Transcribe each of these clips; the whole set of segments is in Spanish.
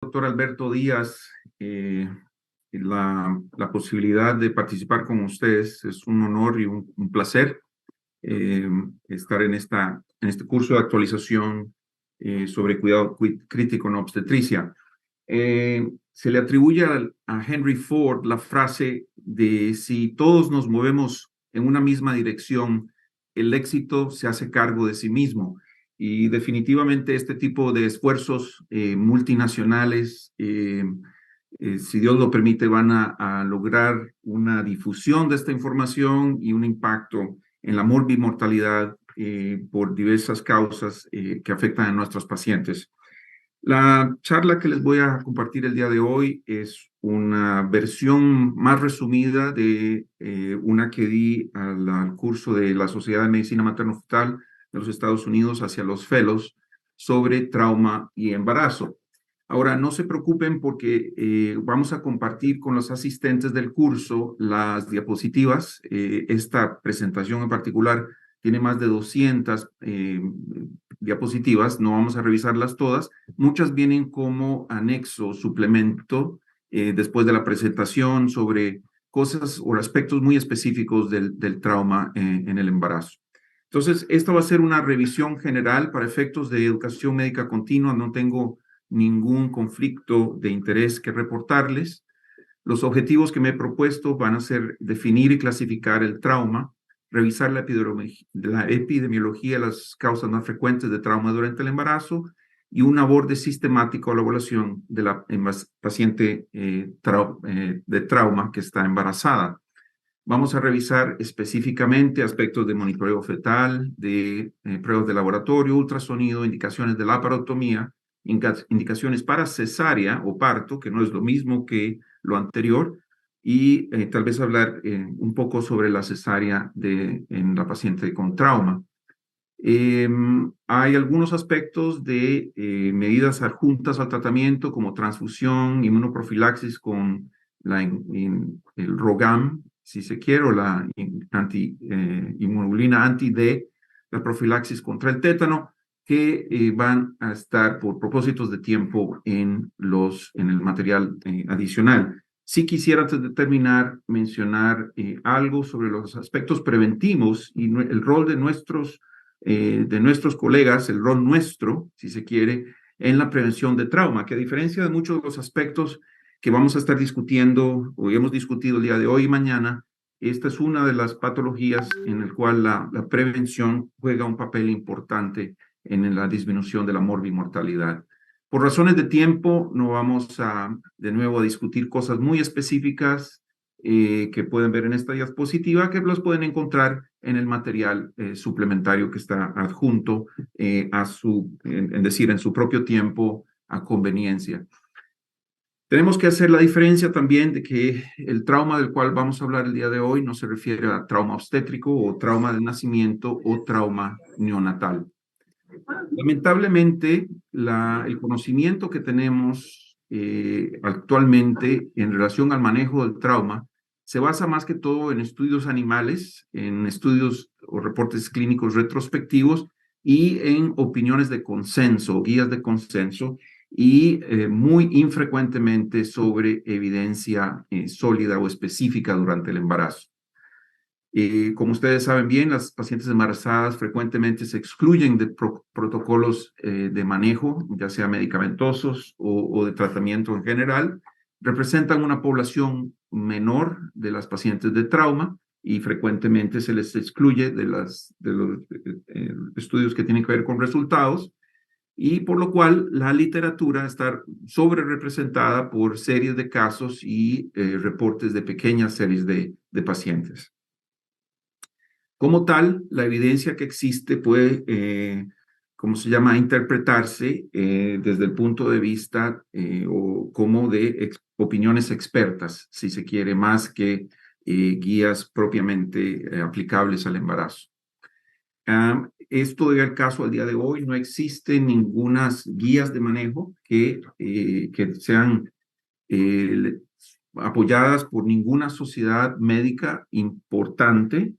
Doctor Alberto Díaz, la posibilidad de participar con ustedes. Es un honor y un placer estar en este curso de actualización sobre cuidado crítico en obstetricia. Se le atribuye a Henry Ford la frase de: si todos nos movemos en una misma dirección, el éxito se hace cargo de sí mismo. Y definitivamente este tipo de esfuerzos multinacionales, si Dios lo permite, van a lograr una difusión de esta información y un impacto en la morbimortalidad por diversas causas que afectan a nuestros pacientes. La charla que les voy a compartir el día de hoy es una versión más resumida de una que di al curso de la Sociedad de Medicina Materno-Fetal de los Estados Unidos hacia los Fellows sobre trauma y embarazo. Ahora, no se preocupen porque vamos a compartir con los asistentes del curso las diapositivas. Esta presentación en particular tiene más de 200 diapositivas, no vamos a revisarlas todas. Muchas vienen como anexo, suplemento, después de la presentación sobre cosas o aspectos muy específicos del trauma en el embarazo. Entonces, esta va a ser una revisión general para efectos de educación médica continua. No tengo ningún conflicto de interés que reportarles. Los objetivos que me he propuesto van a ser definir y clasificar el trauma, revisar la epidemiología de las causas más frecuentes de trauma durante el embarazo y un aborde sistemático a la evaluación de la paciente de trauma que está embarazada. Vamos a revisar específicamente aspectos de monitoreo fetal, de pruebas de laboratorio, ultrasonido, indicaciones de laparotomía, indicaciones para cesárea o parto, que no es lo mismo que lo anterior, y tal vez hablar un poco sobre la cesárea en la paciente con trauma. Hay algunos aspectos de medidas adjuntas al tratamiento, como transfusión, inmunoprofilaxis con el ROGAM, si se quiere, o la inmunoglobulina anti-D, la profilaxis contra el tétano, que van a estar por propósitos de tiempo en el material adicional. Sí quisiera, antes de terminar, mencionar algo sobre los aspectos preventivos y el rol de nuestros colegas, el rol nuestro, si se quiere, en la prevención de trauma, que a diferencia de muchos de los aspectos que vamos a estar discutiendo o hemos discutido el día de hoy y mañana, esta es una de las patologías en la cual la prevención juega un papel importante en la disminución de la morbimortalidad. Por razones de tiempo, no vamos de nuevo a discutir cosas muy específicas que pueden ver en esta diapositiva, que las pueden encontrar en el material suplementario que está adjunto en su propio tiempo, a conveniencia. Tenemos que hacer la diferencia también de que el trauma del cual vamos a hablar el día de hoy no se refiere a trauma obstétrico o trauma de nacimiento o trauma neonatal. Lamentablemente, el conocimiento que tenemos actualmente en relación al manejo del trauma se basa más que todo en estudios animales, en estudios o reportes clínicos retrospectivos y en opiniones de consenso, guías de consenso, y muy infrecuentemente sobre evidencia sólida o específica durante el embarazo. Como ustedes saben bien, las pacientes embarazadas frecuentemente se excluyen de protocolos de manejo, ya sea medicamentosos o de tratamiento en general. Representan una población menor de las pacientes de trauma y frecuentemente se les excluye de los estudios que tienen que ver con resultados, y por lo cual la literatura está sobre representada por series de casos y reportes de pequeñas series de pacientes. Como tal, la evidencia que existe puede, ¿cómo se llama?, interpretarse desde el punto de vista o como de opiniones expertas, si se quiere, más que guías propiamente aplicables al embarazo. Esto del caso al día de hoy, no existen ninguna guías de manejo que sean apoyadas por ninguna sociedad médica importante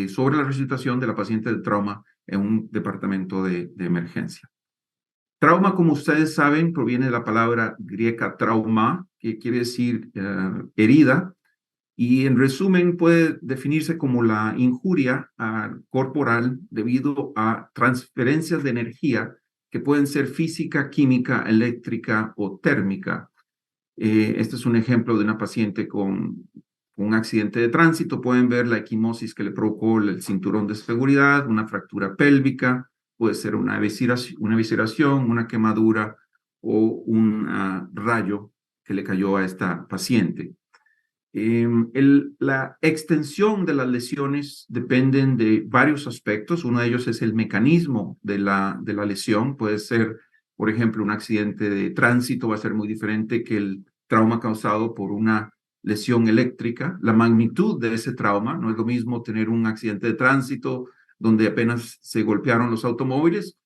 sobre la resucitación de la paciente de trauma en un departamento de emergencia. Trauma, como ustedes saben, proviene de la palabra griega trauma, que quiere decir herida, y en resumen puede definirse como la injuria corporal debido a transferencias de energía que pueden ser física, química, eléctrica o térmica. Este es un ejemplo de una paciente con un accidente de tránsito. Pueden ver la equimosis que le provocó el cinturón de seguridad, una fractura pélvica, puede ser una evisceración, una quemadura o un rayo que le cayó a esta paciente. La extensión de las lesiones dependen de varios aspectos. Uno de ellos es el mecanismo de la lesión. Puede ser, por ejemplo, un accidente de tránsito va a ser muy diferente que el trauma causado por una lesión eléctrica. La magnitud de ese trauma, no es lo mismo tener un accidente de tránsito donde apenas se golpearon los automóviles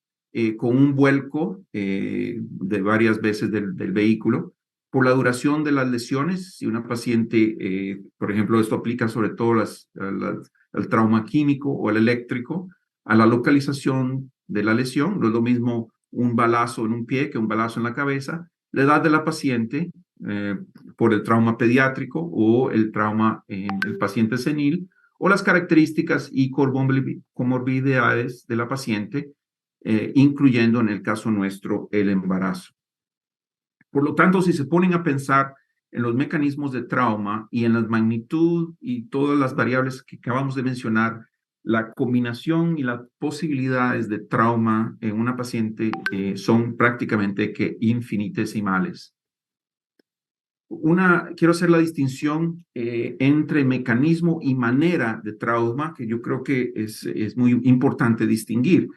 con un vuelco de varias veces del vehículo por la duración de las lesiones. Si una paciente, por ejemplo, esto aplica sobre todo al trauma químico o al eléctrico, a la localización de la lesión, no es lo mismo un balazo en un pie que un balazo en la cabeza, la edad de la paciente por el trauma pediátrico o el trauma en el paciente senil, o las características y comorbidades de la paciente, incluyendo en el caso nuestro el embarazo. Por lo tanto, si se ponen a pensar en los mecanismos de trauma y en la magnitud y todas las variables que acabamos de mencionar, la combinación y las posibilidades de trauma en una paciente son prácticamente que infinitesimales. Quiero hacer la distinción entre mecanismo y manera de trauma, que yo creo que es muy importante distinguir.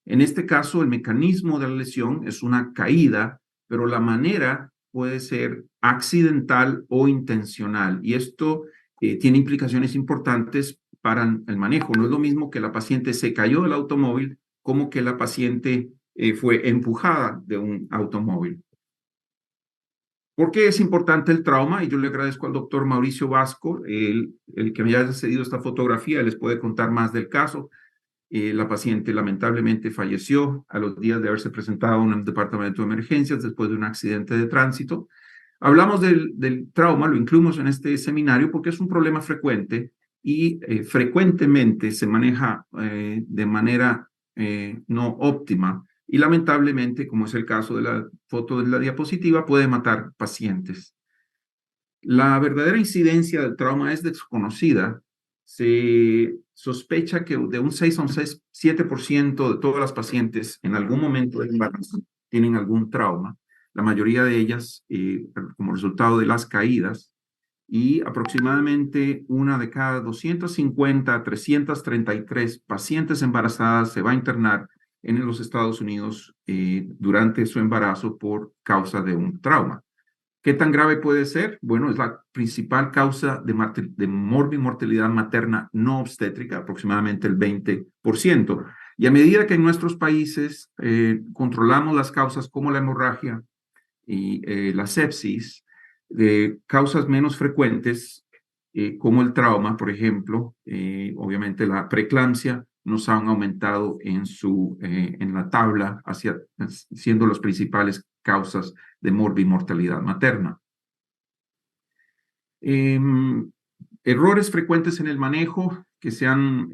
En este caso, el mecanismo de la lesión es una caída, pero la manera puede ser accidental o intencional. Y esto tiene implicaciones importantes para el manejo. No es lo mismo que la paciente se cayó del automóvil como que la paciente fue empujada de un automóvil. ¿Por qué es importante el trauma? Y yo le agradezco al doctor Mauricio Vasco, el que me haya cedido esta fotografía, les puede contar más del caso. La paciente lamentablemente falleció a los días de haberse presentado en un departamento de emergencias después de un accidente de tránsito. Hablamos del trauma, lo incluimos en este seminario porque es un problema frecuente y frecuentemente se maneja de manera no óptima y lamentablemente, como es el caso de la foto de la diapositiva, puede matar pacientes. La verdadera incidencia del trauma es desconocida. Se sospecha que de un 6 a un 7% de todas las pacientes en algún momento del embarazo tienen algún trauma, la mayoría de ellas como resultado de las caídas, y aproximadamente una de cada 250 a 333 pacientes embarazadas se va a internar en los Estados Unidos durante su embarazo por causa de un trauma. ¿Qué tan grave puede ser? Bueno, es la principal causa de morbimortalidad materna no obstétrica, aproximadamente el 20%. Y a medida que en nuestros países controlamos las causas como la hemorragia y la sepsis, de causas menos frecuentes como el trauma, por ejemplo, obviamente la preeclampsia, nos han aumentado en la tabla, siendo las principales causas de morbimortalidad materna. Errores frecuentes en el manejo que se han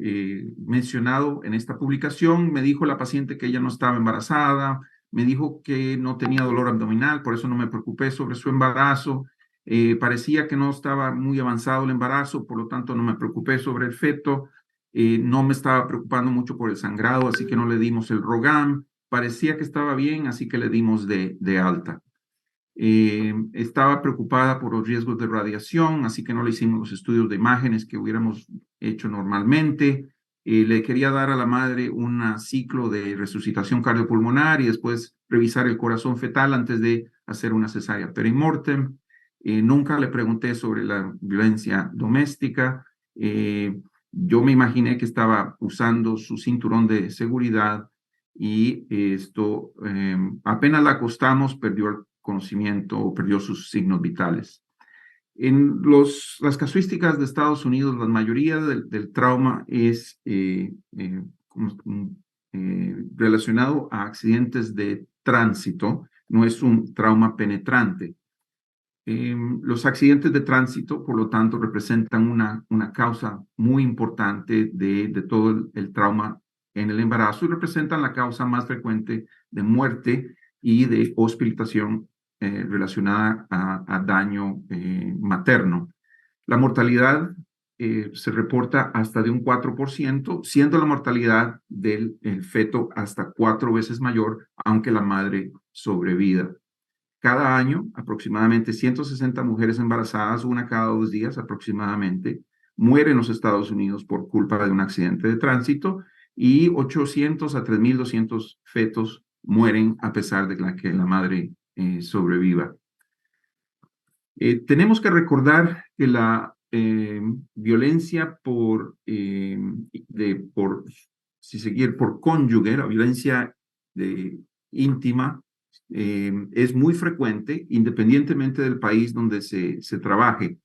mencionado en esta publicación. Me dijo la paciente que ella no estaba embarazada, me dijo que no tenía dolor abdominal, por eso no me preocupé sobre su embarazo. Parecía que no estaba muy avanzado el embarazo, por lo tanto no me preocupé sobre el feto. No me estaba preocupando mucho por el sangrado, así que no le dimos el ROGAM. Parecía que estaba bien, así que le dimos de alta. Estaba preocupada por los riesgos de radiación, así que no le hicimos los estudios de imágenes que hubiéramos hecho normalmente. Le quería dar a la madre un ciclo de resucitación cardiopulmonar y después revisar el corazón fetal antes de hacer una cesárea perimortem. Nunca le pregunté sobre la violencia doméstica. Yo me imaginé que estaba usando su cinturón de seguridad y esto, apenas la acostamos, perdió el conocimiento o perdió sus signos vitales. En las casuísticas de Estados Unidos, la mayoría del trauma es relacionado a accidentes de tránsito, no es un trauma penetrante. Los accidentes de tránsito, por lo tanto, representan una causa muy importante de todo el trauma en el embarazo y representan la causa más frecuente de muerte y de hospitalización relacionada a daño materno. La mortalidad se reporta hasta de un 4%, siendo la mortalidad del feto hasta 4 veces mayor, aunque la madre sobreviva. Cada año, aproximadamente 160 mujeres embarazadas, una cada 2 días aproximadamente, mueren en los Estados Unidos por culpa de un accidente de tránsito y 800 a 3.200 fetos mueren a pesar de que la madre sobreviva. Tenemos que recordar que la violencia por cónyuge, la violencia íntima, es muy frecuente independientemente del país donde se trabaje.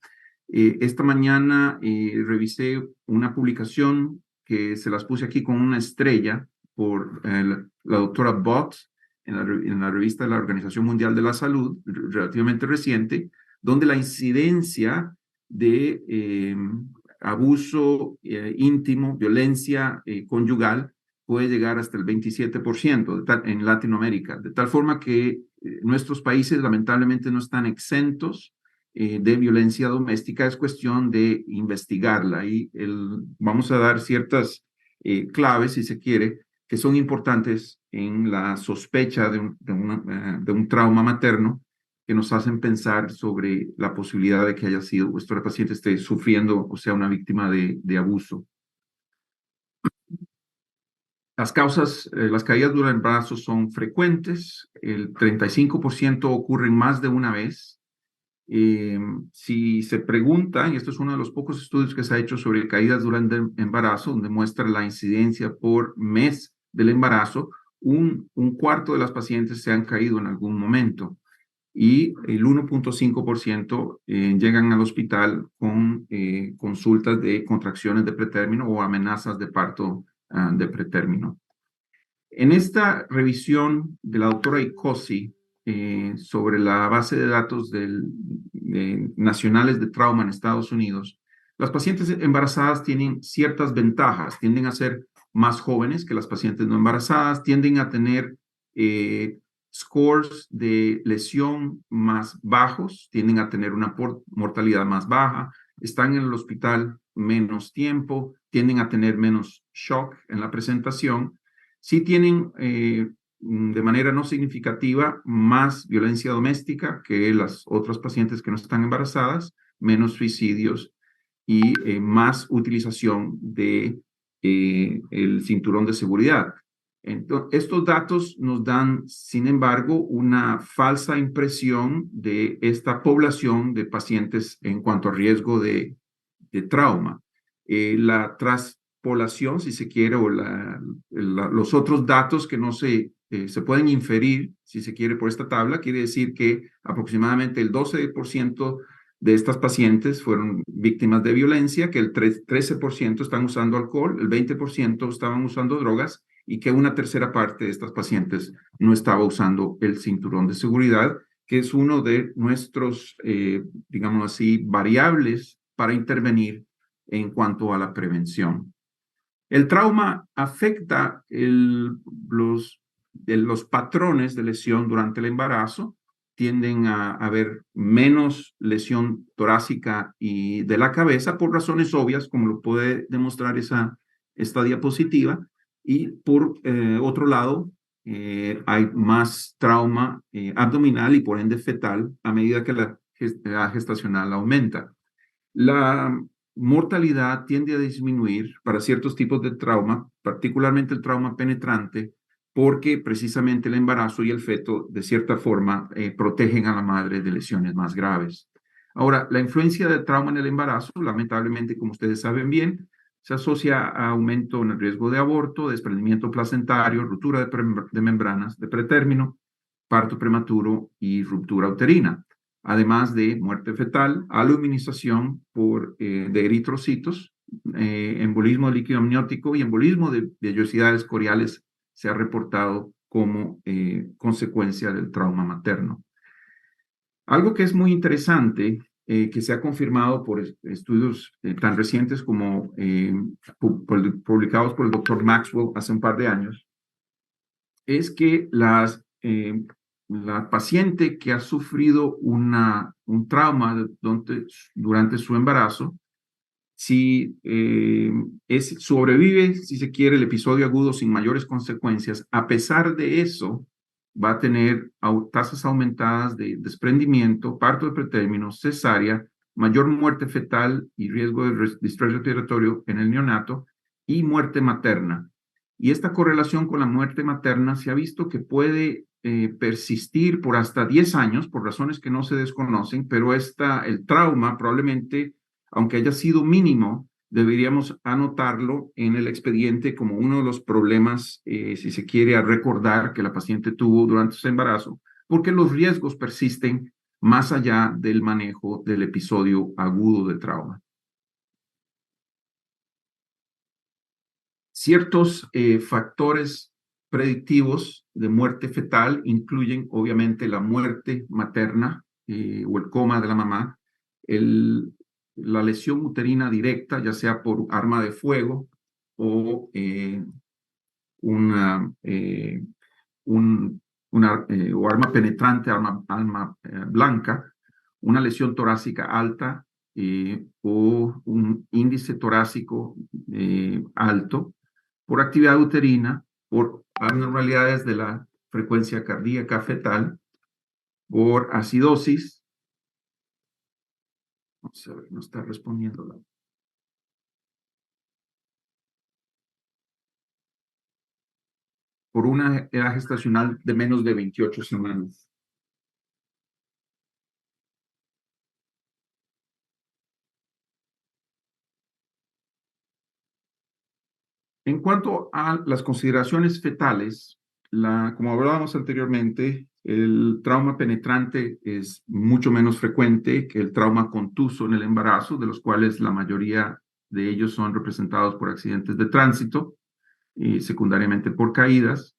Esta mañana revisé una publicación que se las puse aquí con una estrella por la doctora Bott en la revista de la Organización Mundial de la Salud, relativamente reciente, donde la incidencia de abuso íntimo, violencia conyugal, puede llegar hasta el 27% en Latinoamérica, de tal forma que nuestros países lamentablemente no están exentos de violencia doméstica. Es cuestión de investigarla y vamos a dar ciertas claves, si se quiere, que son importantes en la sospecha de un trauma materno, que nos hacen pensar sobre la posibilidad de que haya sido vuestro paciente esté sufriendo o sea una víctima de abuso. Las causas, las caídas durante el embarazo son frecuentes, el 35% ocurren más de una vez. Si se pregunta, y esto es uno de los pocos estudios que se ha hecho sobre caídas durante el embarazo, donde muestra la incidencia por mes del embarazo, un cuarto de las pacientes se han caído en algún momento y el 1.5% llegan al hospital con consultas de contracciones de pretérmino o amenazas de parto de pretérmino. En esta revisión de la doctora Icosi sobre la base de datos nacionales de trauma en Estados Unidos, las pacientes embarazadas tienen ciertas ventajas, tienden a ser más jóvenes que las pacientes no embarazadas, tienden a tener scores de lesión más bajos, tienden a tener una mortalidad más baja, están en el hospital menos tiempo, tienden a tener menos shock en la presentación. Sí tienen de manera no significativa más violencia doméstica que las otras pacientes que no están embarazadas, menos suicidios y más utilización de el cinturón de seguridad. Entonces, estos datos nos dan, sin embargo, una falsa impresión de esta población de pacientes en cuanto a riesgo de trauma. La traspolación, si se quiere, o los otros datos que no se pueden inferir, si se quiere, por esta tabla, quiere decir que aproximadamente el 12% de estas pacientes fueron víctimas de violencia, que el 13% están usando alcohol, el 20% estaban usando drogas y que una tercera parte de estas pacientes no estaba usando el cinturón de seguridad, que es uno de nuestros, digamos así, variables para intervenir en cuanto a la prevención. El trauma afecta los patrones de lesión durante el embarazo. Tienden a haber menos lesión torácica y de la cabeza por razones obvias, como lo puede demostrar esta diapositiva. Y por otro lado, hay más trauma abdominal y por ende fetal a medida que la edad gestacional aumenta. La mortalidad tiende a disminuir para ciertos tipos de trauma, particularmente el trauma penetrante, porque precisamente el embarazo y el feto, de cierta forma, protegen a la madre de lesiones más graves. Ahora, la influencia del trauma en el embarazo, lamentablemente, como ustedes saben bien, se asocia a aumento en el riesgo de aborto, desprendimiento placentario, ruptura de membranas de pretérmino, parto prematuro y ruptura uterina, además de muerte fetal, aluminización de eritrocitos, embolismo de líquido amniótico y embolismo de vellosidades coriales se ha reportado como consecuencia del trauma materno. Algo que es muy interesante, que se ha confirmado por estudios tan recientes como publicados por el doctor Maxwell hace un par de años, es que la paciente que ha sufrido un trauma durante su embarazo, si sobrevive, si se quiere, el episodio agudo sin mayores consecuencias, a pesar de eso, va a tener tasas aumentadas de desprendimiento, parto de pretérmino, cesárea, mayor muerte fetal y riesgo de distrés respiratorio en el neonato y muerte materna. Y esta correlación con la muerte materna se ha visto que puede persistir por hasta 10 años, por razones que no se desconocen, pero el trauma probablemente, aunque haya sido mínimo, deberíamos anotarlo en el expediente como uno de los problemas, si se quiere, a recordar que la paciente tuvo durante su embarazo, porque los riesgos persisten más allá del manejo del episodio agudo de trauma. Ciertos factores predictivos de muerte fetal incluyen, obviamente, la muerte materna o el coma de la mamá, la lesión uterina directa, ya sea por arma de fuego o una, o arma penetrante, arma blanca, una lesión torácica alta o un índice torácico alto, por actividad uterina, por anormalidades de la frecuencia cardíaca fetal, por acidosis. Vamos a ver, no está respondiendo por una edad gestacional de menos de 28 semanas. En cuanto a las consideraciones fetales, como hablábamos anteriormente, el trauma penetrante es mucho menos frecuente que el trauma contuso en el embarazo, de los cuales la mayoría de ellos son representados por accidentes de tránsito y secundariamente por caídas.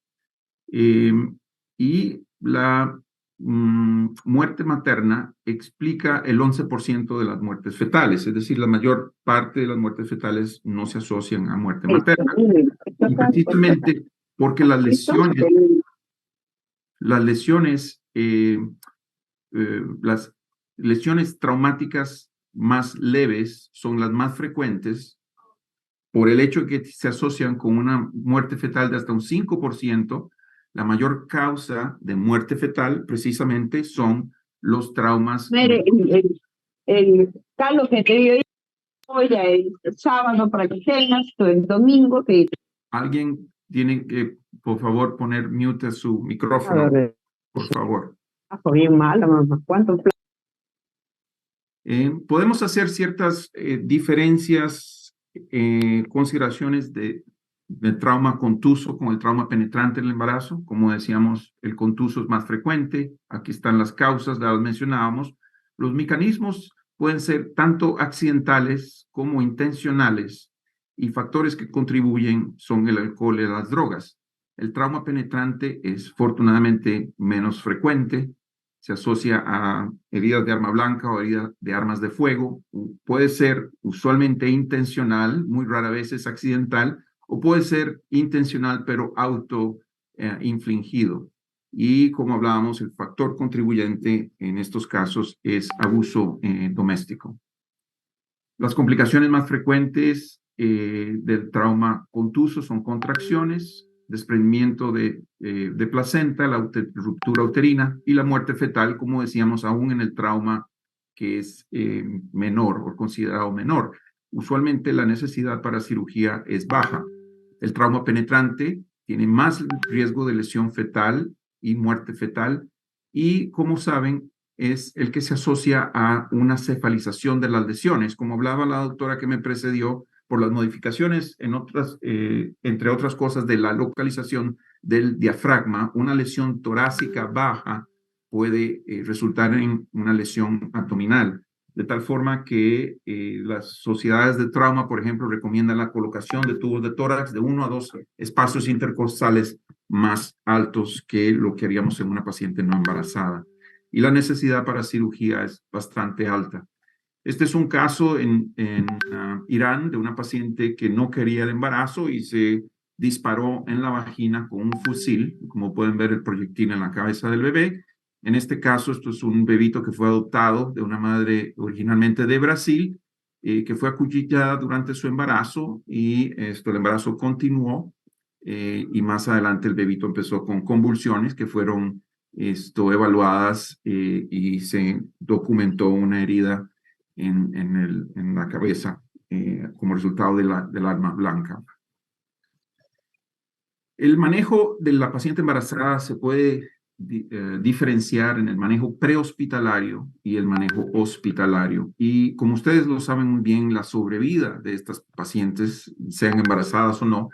Y la muerte materna explica el 11% de las muertes fetales, es decir, la mayor parte de las muertes fetales no se asocian a muerte materna. Y precisamente porque las lesiones traumáticas más leves son las más frecuentes por el hecho de que se asocian con una muerte fetal de hasta un 5%. La mayor causa de muerte fetal precisamente son los traumas. Mire, Carlos, que te digo hoy el sábado para que tengas, el domingo que... Alguien tiene que, por favor, poner mute a su micrófono, por favor. Bien mala, mamá. ¿Cuánto? Podemos hacer ciertas diferencias, consideraciones del trauma contuso con el trauma penetrante en el embarazo. Como decíamos, el contuso es más frecuente. Aquí están las causas, las mencionábamos. Los mecanismos pueden ser tanto accidentales como intencionales, y factores que contribuyen son el alcohol y las drogas. El trauma penetrante es afortunadamente menos frecuente. Se asocia a heridas de arma blanca o heridas de armas de fuego. Puede ser usualmente intencional, muy rara vez es accidental, o puede ser intencional pero infligido. Y como hablábamos, el factor contribuyente en estos casos es abuso doméstico. Las complicaciones más frecuentes del trauma contuso son contracciones, desprendimiento de placenta, la ruptura uterina y la muerte fetal, como decíamos, aún en el trauma que es menor o considerado menor. Usualmente la necesidad para cirugía es baja. El trauma penetrante tiene más riesgo de lesión fetal y muerte fetal, y como saben, es el que se asocia a una cefalización de las lesiones, como hablaba la doctora que me precedió, por las modificaciones entre otras cosas, de la localización del diafragma. Una lesión torácica baja puede resultar en una lesión abdominal, de tal forma que las sociedades de trauma, por ejemplo, recomiendan la colocación de tubos de tórax de 1 a 2 espacios intercostales más altos que lo que haríamos en una paciente no embarazada. Y la necesidad para cirugía es bastante alta. Este es un caso en Irán de una paciente que no quería el embarazo y se disparó en la vagina con un fusil, como pueden ver el proyectil en la cabeza del bebé. En este caso, esto es un bebito que fue adoptado de una madre originalmente de Brasil, que fue acuchillada durante su embarazo y el embarazo continuó y más adelante el bebito empezó con convulsiones que fueron evaluadas y se documentó una herida en la cabeza como resultado del arma blanca. El manejo de la paciente embarazada se puede diferenciar en el manejo prehospitalario y el manejo hospitalario. Y como ustedes lo saben muy bien, la sobrevida de estas pacientes, sean embarazadas o no,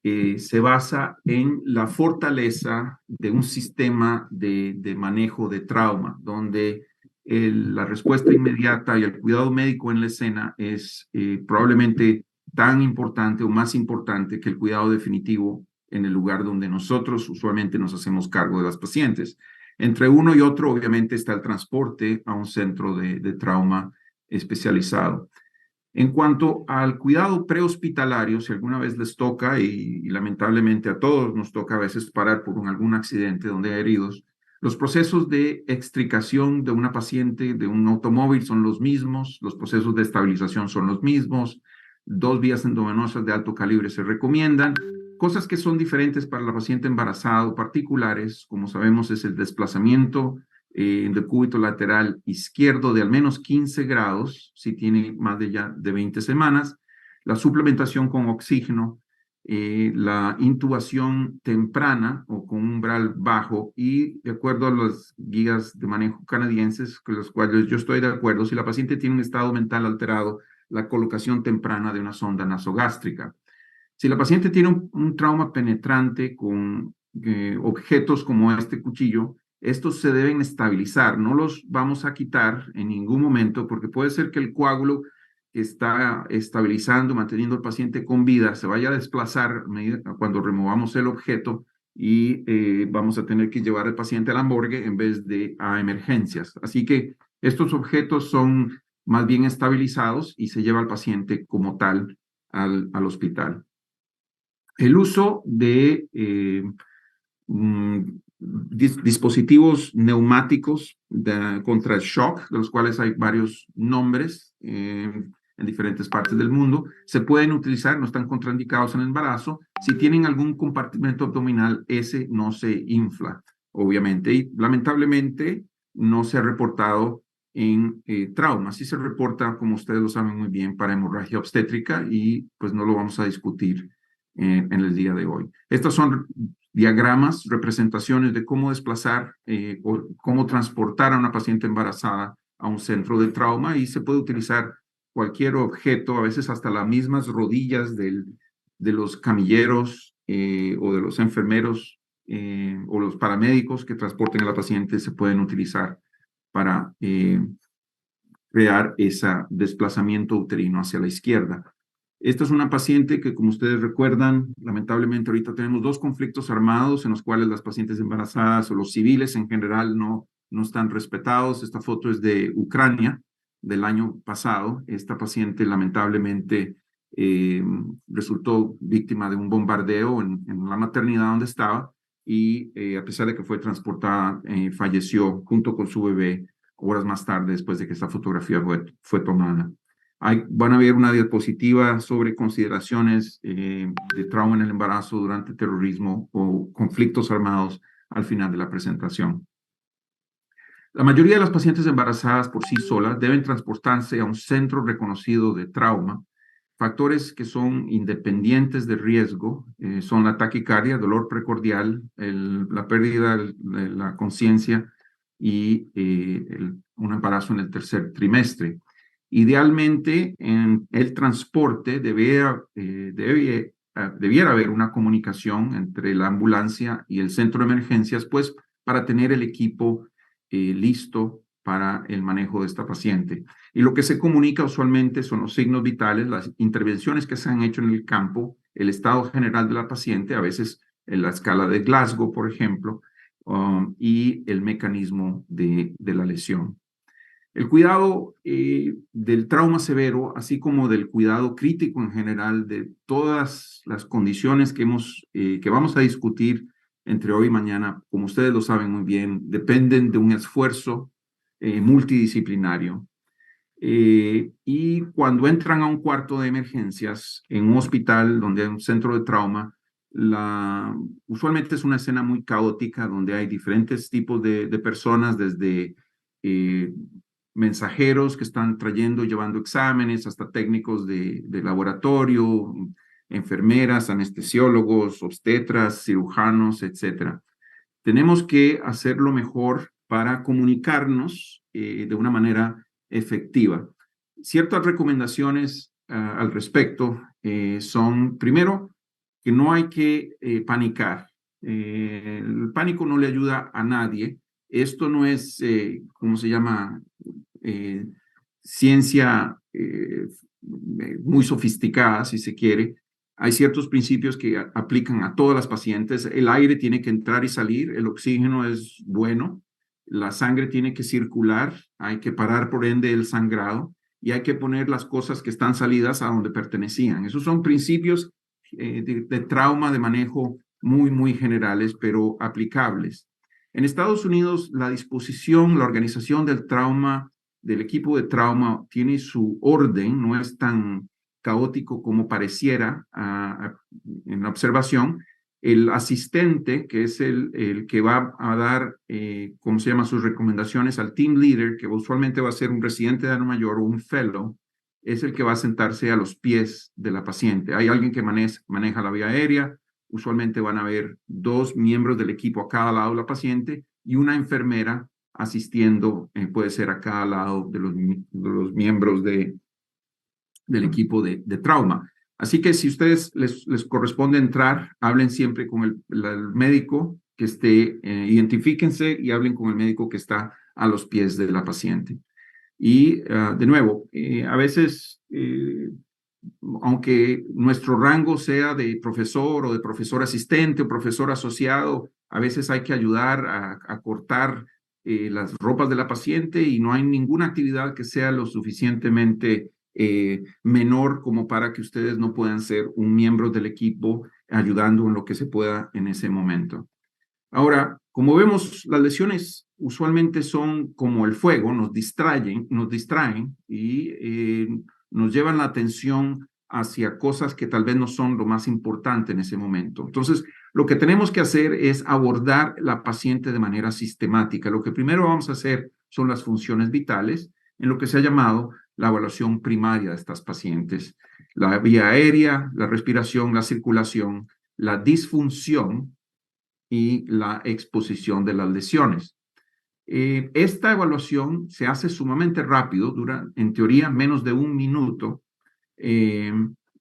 se basa en la fortaleza de un sistema de manejo de trauma, donde la respuesta inmediata y el cuidado médico en la escena es probablemente tan importante o más importante que el cuidado definitivo en el lugar donde nosotros usualmente nos hacemos cargo de las pacientes. Entre uno y otro, obviamente, está el transporte a un centro de trauma especializado. En cuanto al cuidado prehospitalario, si alguna vez les toca, y lamentablemente a todos nos toca a veces parar por algún accidente donde hay heridos, los procesos de extricación de una paciente de un automóvil son los mismos, los procesos de estabilización son los mismos, 2 vías endovenosas de alto calibre se recomiendan. Cosas que son diferentes para la paciente embarazada o particulares, como sabemos, es el desplazamiento del cúbito lateral izquierdo de al menos 15 grados, si tiene más de 20 semanas, la suplementación con oxígeno, la intubación temprana o con umbral bajo y de acuerdo a las guías de manejo canadienses, con los cuales yo estoy de acuerdo, si la paciente tiene un estado mental alterado, la colocación temprana de una sonda nasogástrica. Si la paciente tiene un trauma penetrante con objetos como este cuchillo, estos se deben estabilizar, no los vamos a quitar en ningún momento porque puede ser que el coágulo que está estabilizando, manteniendo al paciente con vida, se vaya a desplazar cuando removamos el objeto y vamos a tener que llevar al paciente a la morgue en vez de a emergencias. Así que estos objetos son más bien estabilizados y se lleva al paciente como tal al hospital. El uso de dispositivos neumáticos contra el shock, de los cuales hay varios nombres en diferentes partes del mundo, se pueden utilizar, no están contraindicados en el embarazo. Si tienen algún compartimento abdominal, ese no se infla, obviamente, y lamentablemente no se ha reportado en trauma. Sí se reporta, como ustedes lo saben muy bien, para hemorragia obstétrica y pues no lo vamos a discutir en el día de hoy. Estos son diagramas, representaciones de cómo desplazar o cómo transportar a una paciente embarazada a un centro de trauma y se puede utilizar cualquier objeto, a veces hasta las mismas rodillas de los camilleros o de los enfermeros o los paramédicos que transporten a la paciente se pueden utilizar para crear ese desplazamiento uterino hacia la izquierda. Esta es una paciente que, como ustedes recuerdan, lamentablemente ahorita tenemos 2 conflictos armados en los cuales las pacientes embarazadas o los civiles en general no están respetados. Esta foto es de Ucrania del año pasado. Esta paciente lamentablemente resultó víctima de un bombardeo en la maternidad donde estaba y a pesar de que fue transportada, falleció junto con su bebé horas más tarde después de que esta fotografía fue tomada. Van a ver una diapositiva sobre consideraciones de trauma en el embarazo durante terrorismo o conflictos armados al final de la presentación. La mayoría de las pacientes embarazadas por sí solas deben transportarse a un centro reconocido de trauma. Factores que son independientes de riesgo son la taquicardia, dolor precordial, la pérdida de la conciencia y un embarazo en el tercer trimestre. Idealmente, en el transporte debiera haber una comunicación entre la ambulancia y el centro de emergencias, pues, para tener el equipo listo para el manejo de esta paciente. Y lo que se comunica usualmente son los signos vitales, las intervenciones que se han hecho en el campo, el estado general de la paciente, a veces en la escala de Glasgow, por ejemplo, y el mecanismo de la lesión. El cuidado del trauma severo, así como del cuidado crítico en general de todas las condiciones que vamos a discutir entre hoy y mañana, como ustedes lo saben muy bien, dependen de un esfuerzo multidisciplinario. Y cuando entran a un cuarto de emergencias en un hospital donde hay un centro de trauma, usualmente es una escena muy caótica donde hay diferentes tipos de personas, desde eh, mensajeros que están trayendo, llevando exámenes, hasta técnicos de laboratorio, enfermeras, anestesiólogos, obstetras, cirujanos, etcétera. Tenemos que hacerlo mejor para comunicarnos de una manera efectiva. Ciertas recomendaciones al respecto son, primero, que no hay que panicar. El pánico no le ayuda a nadie. Esto no es, ¿cómo se llama? Eh, Ciencia muy sofisticada, si se quiere. Hay ciertos principios que aplican a todas las pacientes. El aire tiene que entrar y salir, el oxígeno es bueno, la sangre tiene que circular, hay que parar por ende el sangrado y hay que poner las cosas que están salidas a donde pertenecían. Esos son principios de trauma, de manejo muy generales, pero aplicables. En Estados Unidos, la disposición, la organización del trauma, del equipo de trauma, tiene su orden, no es tan caótico como pareciera en la observación. El asistente, que es el que va a dar, ¿cómo se llama?, sus recomendaciones al team leader, que usualmente va a ser un residente de año mayor o un fellow, es el que va a sentarse a los pies de la paciente. Hay alguien que maneja la vía aérea, usualmente van a haber 2 miembros del equipo a cada lado de la paciente y una enfermera asistiendo, puede ser a cada lado de los miembros del equipo de trauma. Así que si ustedes les corresponde entrar, hablen siempre con el médico que esté, identifíquense y hablen con el médico que está a los pies de la paciente. Y de nuevo, a veces, aunque nuestro rango sea de profesor o de profesor asistente o profesor asociado, a veces hay que ayudar a cortar las ropas de la paciente y no hay ninguna actividad que sea lo suficientemente menor como para que ustedes no puedan ser un miembro del equipo ayudando en lo que se pueda en ese momento. Ahora, como vemos, las lesiones usualmente son como el fuego, nos distraen y nos llevan la atención hacia cosas que tal vez no son lo más importante en ese momento. Entonces, lo que tenemos que hacer es abordar la paciente de manera sistemática. Lo que primero vamos a hacer son las funciones vitales, en lo que se ha llamado la evaluación primaria de estas pacientes. La vía aérea, la respiración, la circulación, la disfunción y la exposición de las lesiones. Esta evaluación se hace sumamente rápido, dura en teoría menos de 1 minuto.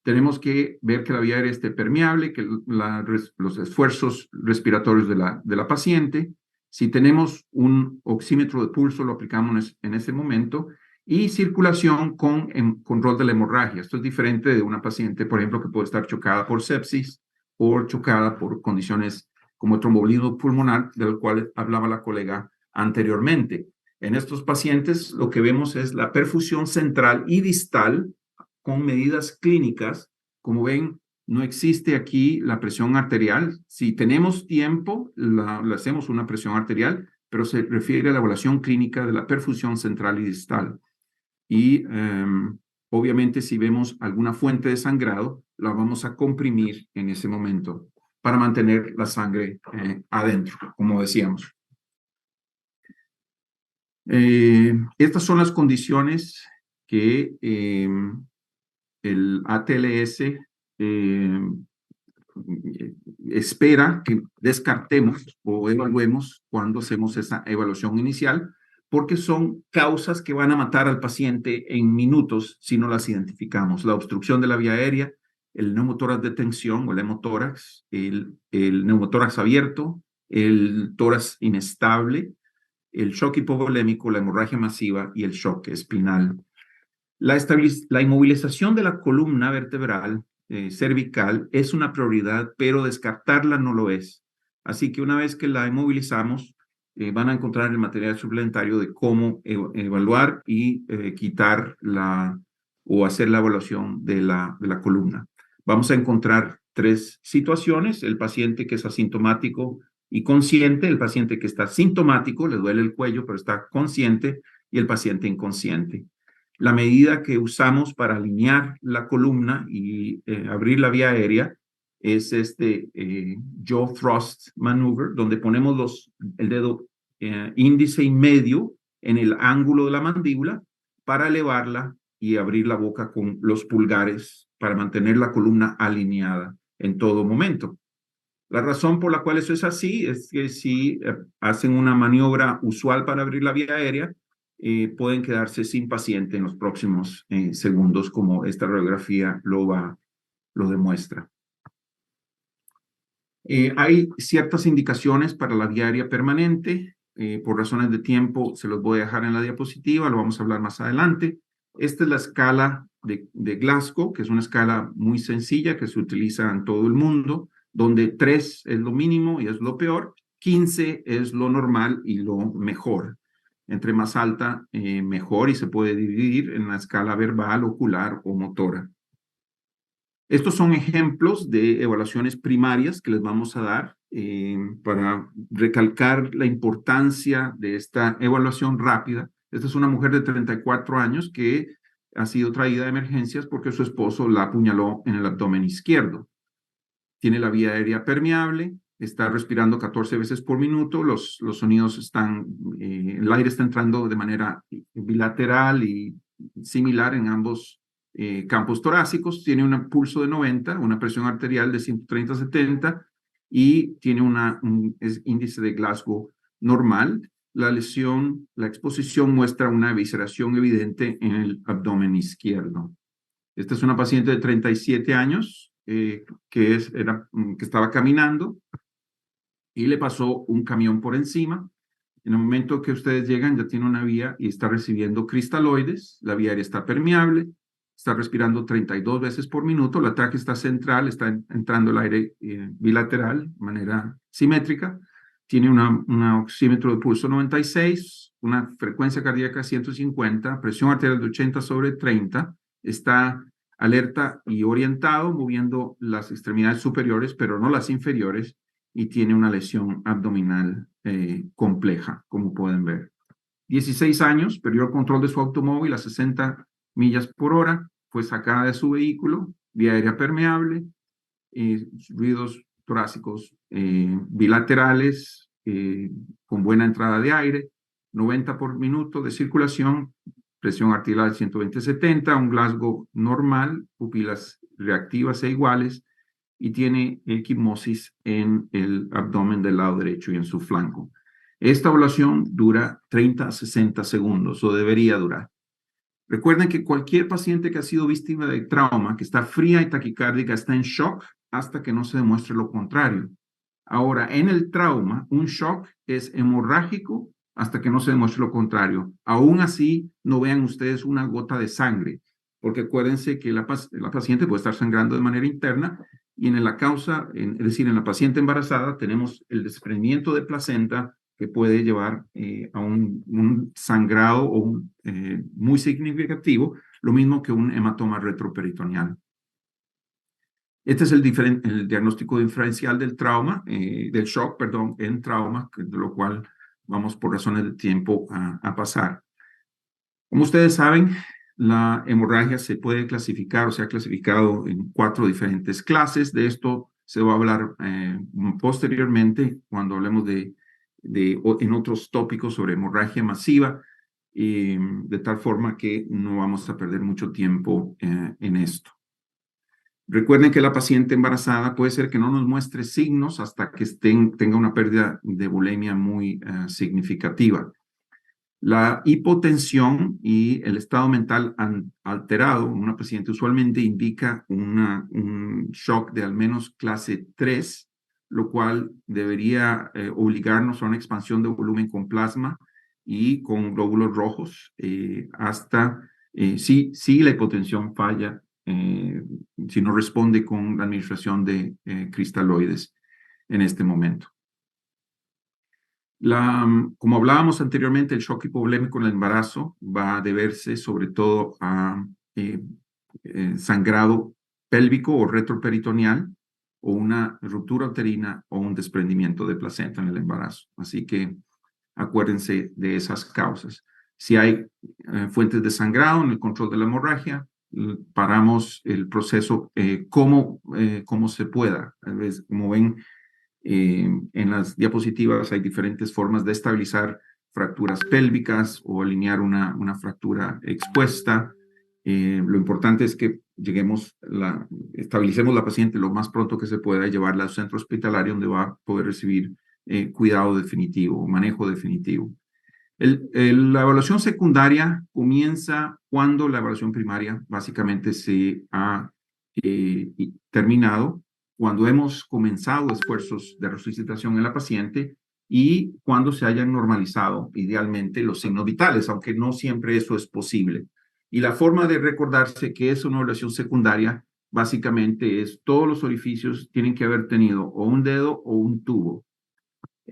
Tenemos que ver que la vía aérea esté permeable, que los esfuerzos respiratorios de la paciente. Si tenemos un oxímetro de pulso, lo aplicamos en ese momento. Y circulación con control de la hemorragia. Esto es diferente de una paciente, por ejemplo, que puede estar chocada por sepsis o chocada por condiciones como el tromboembolismo pulmonar, del cual hablaba la colega anteriormente. En estos pacientes lo que vemos es la perfusión central y distal con medidas clínicas. Como ven, no existe aquí la presión arterial. Si tenemos tiempo, le hacemos una presión arterial, pero se refiere a la evaluación clínica de la perfusión central y distal. Y obviamente si vemos alguna fuente de sangrado, la vamos a comprimir en ese momento para mantener la sangre adentro, como decíamos. Estas son las condiciones que el ATLS espera que descartemos o evaluemos cuando hacemos esa evaluación inicial, porque son causas que van a matar al paciente en minutos si no las identificamos. La obstrucción de la vía aérea, el neumotórax de tensión o el hemotórax, el neumotórax abierto, el tórax inestable, el shock hipovolémico, la hemorragia masiva y el shock espinal. La inmovilización de la columna vertebral cervical es una prioridad, pero descartarla no lo es. Así que una vez que la inmovilizamos, van a encontrar el material suplementario de cómo evaluar y quitar o hacer la evaluación de la columna. Vamos a encontrar 3 situaciones: el paciente que es asintomático y consciente, el paciente que está sintomático, le duele el cuello pero está consciente, y el paciente inconsciente. La medida que usamos para alinear la columna y abrir la vía aérea es este jaw thrust maneuver, donde ponemos el dedo índice y medio en el ángulo de la mandíbula para elevarla y abrir la boca con los pulgares para mantener la columna alineada en todo momento. La razón por la cual eso es así es que si hacen una maniobra usual para abrir la vía aérea, pueden quedarse sin paciente en los próximos segundos, como esta radiografía lo demuestra. Hay ciertas indicaciones para la vía aérea permanente. Por razones de tiempo se los voy a dejar en la diapositiva, lo vamos a hablar más adelante. Esta es la escala de Glasgow, que es una escala muy sencilla que se utiliza en todo el mundo, donde 3 es lo mínimo y es lo peor, 15 es lo normal y lo mejor. Entre más alta, mejor, y se puede dividir en la escala verbal, ocular o motora. Estos son ejemplos de evaluaciones primarias que les vamos a dar para recalcar la importancia de esta evaluación rápida. Esta es una mujer de 34 años que ha sido traída de emergencias porque su esposo la apuñaló en el abdomen izquierdo. Tiene la vía aérea permeable, está respirando 14 veces por minuto, los sonidos están, el aire está entrando de manera bilateral y similar en ambos campos torácicos, tiene un pulso de 90, una presión arterial de 130/70 y tiene un índice de Glasgow normal. La lesión, la exposición muestra una evisceración evidente en el abdomen izquierdo. Esta es una paciente de 37 años que estaba caminando y le pasó un camión por encima. En el momento que ustedes llegan, ya tiene una vía y está recibiendo cristaloides. La vía aérea está permeable, está respirando 32 veces por minuto. La tráquea está central, está entrando el aire bilateral de manera simétrica. Tiene un oxímetro de pulso 96, una frecuencia cardíaca 150, presión arterial de 80/30. Está alerta y orientado, moviendo las extremidades superiores, pero no las inferiores, y tiene una lesión abdominal compleja, como pueden ver. 16 años, perdió el control de su automóvil a 60 millas por hora, fue sacada de su vehículo, vía aérea permeable, ruidos torácicos bilaterales, con buena entrada de aire, 90 por minuto de circulación, presión arterial 120/70, un Glasgow normal, pupilas reactivas e iguales, y tiene equimosis en el abdomen del lado derecho y en su flanco. Esta evaluación dura 30 a 60 segundos, o debería durar. Recuerden que cualquier paciente que ha sido víctima de trauma, que está fría y taquicárdica, está en shock hasta que no se demuestre lo contrario. Ahora, en el trauma, un shock es hemorrágico hasta que no se demuestre lo contrario. Aún así, no vean ustedes una gota de sangre, porque acuérdense que la paciente puede estar sangrando de manera interna, y en la causa, es decir, en la paciente embarazada, tenemos el desprendimiento de placenta que puede llevar a un sangrado muy significativo, lo mismo que un hematoma retroperitoneal. Este es el diagnóstico diferencial del trauma, del shock, perdón, en trauma, de lo cual vamos por razones de tiempo a pasar. Como ustedes saben, la hemorragia se puede clasificar o se ha clasificado en 4 diferentes clases. De esto se va a hablar posteriormente cuando hablemos en otros tópicos sobre hemorragia masiva, de tal forma que no vamos a perder mucho tiempo en esto. Recuerden que la paciente embarazada puede ser que no nos muestre signos hasta que tenga una pérdida de volemia muy significativa. La hipotensión y el estado mental alterado en una paciente usualmente indica un shock de al menos clase 3, lo cual debería obligarnos a una expansión de volumen con plasma y con glóbulos rojos si la hipotensión falla si no responde con la administración de cristaloides en este momento. Como hablábamos anteriormente, el shock hipovolémico en el embarazo va a deberse sobre todo a sangrado pélvico o retroperitoneal, o una ruptura uterina o un desprendimiento de placenta en el embarazo. Así que acuérdense de esas causas. Si hay fuentes de sangrado en el control de la hemorragia, paramos el proceso como se pueda. Como ven, en las diapositivas hay diferentes formas de estabilizar fracturas pélvicas o alinear una fractura expuesta. Lo importante es que estabilicemos la paciente lo más pronto que se pueda y llevarla al centro hospitalario donde va a poder recibir cuidado definitivo, manejo definitivo. La evaluación secundaria comienza cuando la evaluación primaria básicamente se ha terminado, cuando hemos comenzado esfuerzos de resucitación en la paciente y cuando se hayan normalizado idealmente los signos vitales, aunque no siempre eso es posible. Y la forma de recordarse que es una evaluación secundaria básicamente es todos los orificios tienen que haber tenido o un dedo o un tubo.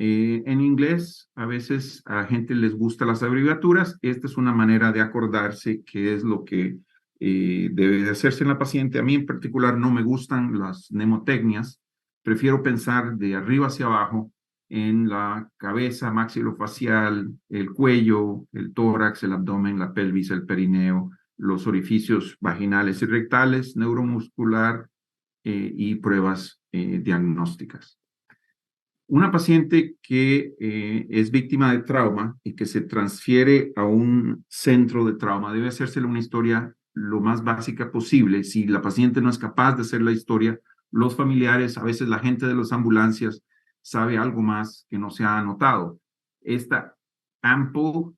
En inglés, a veces a la gente les gustan las abreviaturas. Esta es una manera de acordarse qué es lo que debe de hacerse en la paciente. A mí en particular no me gustan las mnemotecnias. Prefiero pensar de arriba hacia abajo en la cabeza, maxilofacial, el cuello, el tórax, el abdomen, la pelvis, el perineo, los orificios vaginales y rectales, neuromuscular y pruebas diagnósticas. Una paciente que es víctima de trauma y que se transfiere a un centro de trauma debe hacérsele una historia lo más básica posible. Si la paciente no es capaz de hacer la historia, los familiares, a veces la gente de las ambulancias, sabe algo más que no se ha anotado. Esta AMPL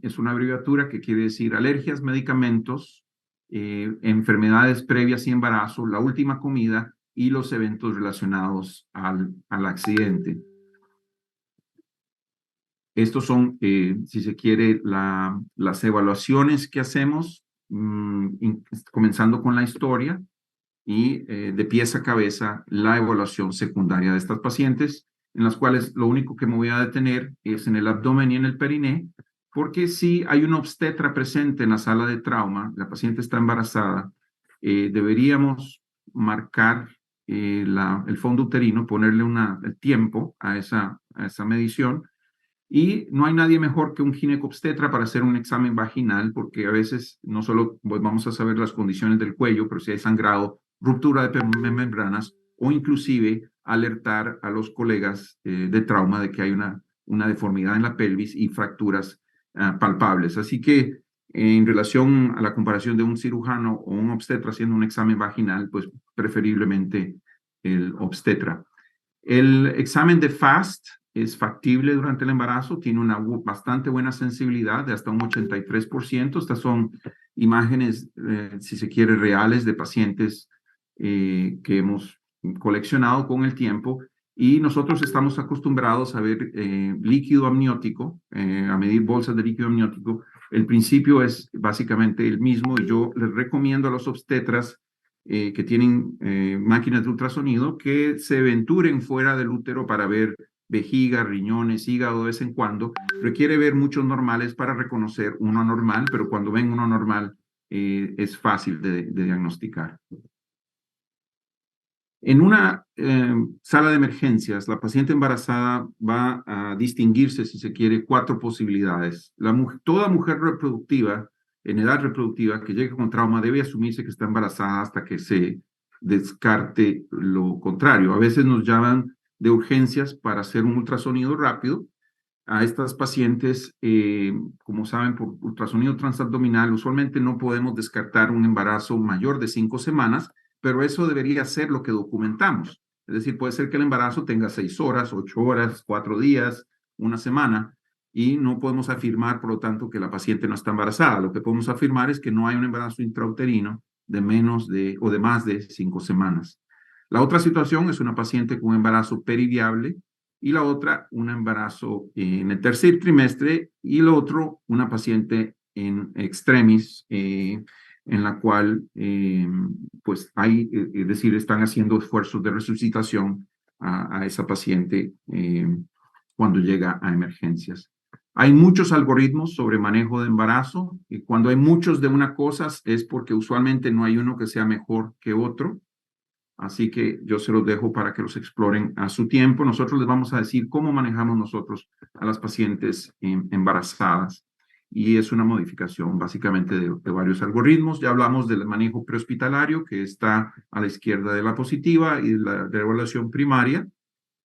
es una abreviatura que quiere decir alergias, medicamentos, enfermedades previas y embarazo, la última comida y los eventos relacionados al accidente. Estos son, si se quiere, las evaluaciones que hacemos, comenzando con la historia y de pies a cabeza la evaluación secundaria de estas pacientes, en las cuales lo único que me voy a detener es en el abdomen y en el periné, porque si hay una obstetra presente en la sala de trauma, la paciente está embarazada, deberíamos marcar el fondo uterino, ponerle el tiempo a esa medición. Y no hay nadie mejor que un ginecobstetra para hacer un examen vaginal, porque a veces no solo vamos a saber las condiciones del cuello, pero si hay sangrado, ruptura de membranas o inclusive alertar a los colegas de trauma de que hay una deformidad en la pelvis y fracturas palpables. Así que en relación a la comparación de un cirujano o un obstetra haciendo un examen vaginal, pues preferiblemente el obstetra. El examen de FAST es factible durante el embarazo, tiene una bastante buena sensibilidad de hasta un 83%. Estas son imágenes, si se quiere, reales de pacientes que hemos coleccionado con el tiempo y nosotros estamos acostumbrados a ver líquido amniótico, a medir bolsas de líquido amniótico. El principio es básicamente el mismo y yo les recomiendo a los obstetras que tienen máquinas de ultrasonido que se aventuren fuera del útero para ver vejiga, riñones, hígado de vez en cuando. Requiere ver muchos normales para reconocer uno anormal, pero cuando ven uno anormal es fácil de diagnosticar. En una sala de emergencias, la paciente embarazada va a distinguirse, si se quiere, 4 posibilidades. Toda mujer reproductiva, en edad reproductiva, que llegue con trauma, debe asumirse que está embarazada hasta que se descarte lo contrario. A veces nos llaman de urgencias para hacer un ultrasonido rápido. A estas pacientes, como saben, por ultrasonido transabdominal, usualmente no podemos descartar un embarazo mayor de 5 semanas, pero eso debería ser lo que documentamos. Es decir, puede ser que el embarazo tenga 6 horas, 8 horas, 4 días, una semana, y no podemos afirmar, por lo tanto, que la paciente no está embarazada. Lo que podemos afirmar es que no hay un embarazo intrauterino de más de 5 semanas. La otra situación es una paciente con embarazo periviable y la otra, un embarazo en el tercer trimestre y el otro, una paciente en extremis, en la cual pues hay, es decir, están haciendo esfuerzos de resucitación a esa paciente cuando llega a emergencias. Hay muchos algoritmos sobre manejo de embarazo y cuando hay muchos de una cosa es porque usualmente no hay uno que sea mejor que otro. Así que yo se los dejo para que los exploren a su tiempo. Nosotros les vamos a decir cómo manejamos nosotros a las pacientes embarazadas. Y es una modificación básicamente de varios algoritmos. Ya hablamos del manejo prehospitalario, que está a la izquierda de la positiva, y de la evaluación primaria.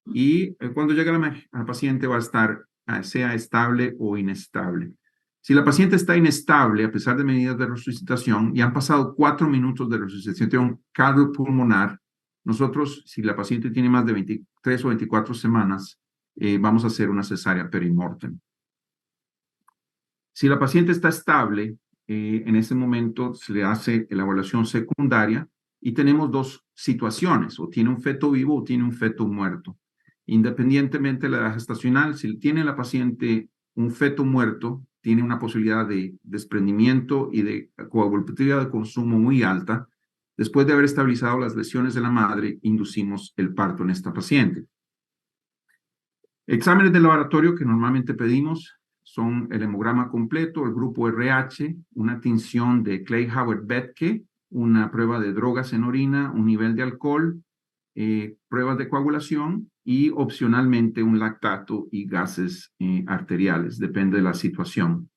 Y cuando llega la paciente va a estar, sea estable o inestable. Si la paciente está inestable, a pesar de medidas de resucitación, y han pasado 4 minutos de resucitación cardiopulmonar, nosotros, si la paciente tiene más de 23 o 24 semanas, vamos a hacer una cesárea perimortem. Si la paciente está estable, en ese momento se le hace la evaluación secundaria y tenemos dos situaciones, o tiene un feto vivo o tiene un feto muerto. Independientemente de la edad gestacional, si tiene la paciente un feto muerto, tiene una posibilidad de desprendimiento y de coagulatividad de consumo muy alta. Después de haber estabilizado las lesiones de la madre, inducimos el parto en esta paciente. Exámenes de laboratorio que normalmente pedimos son el hemograma completo, el grupo RH, una tinción de Klein-Howard-Bethke, una prueba de drogas en orina, un nivel de alcohol, pruebas de coagulación y opcionalmente un lactato y gases arteriales, depende de la situación.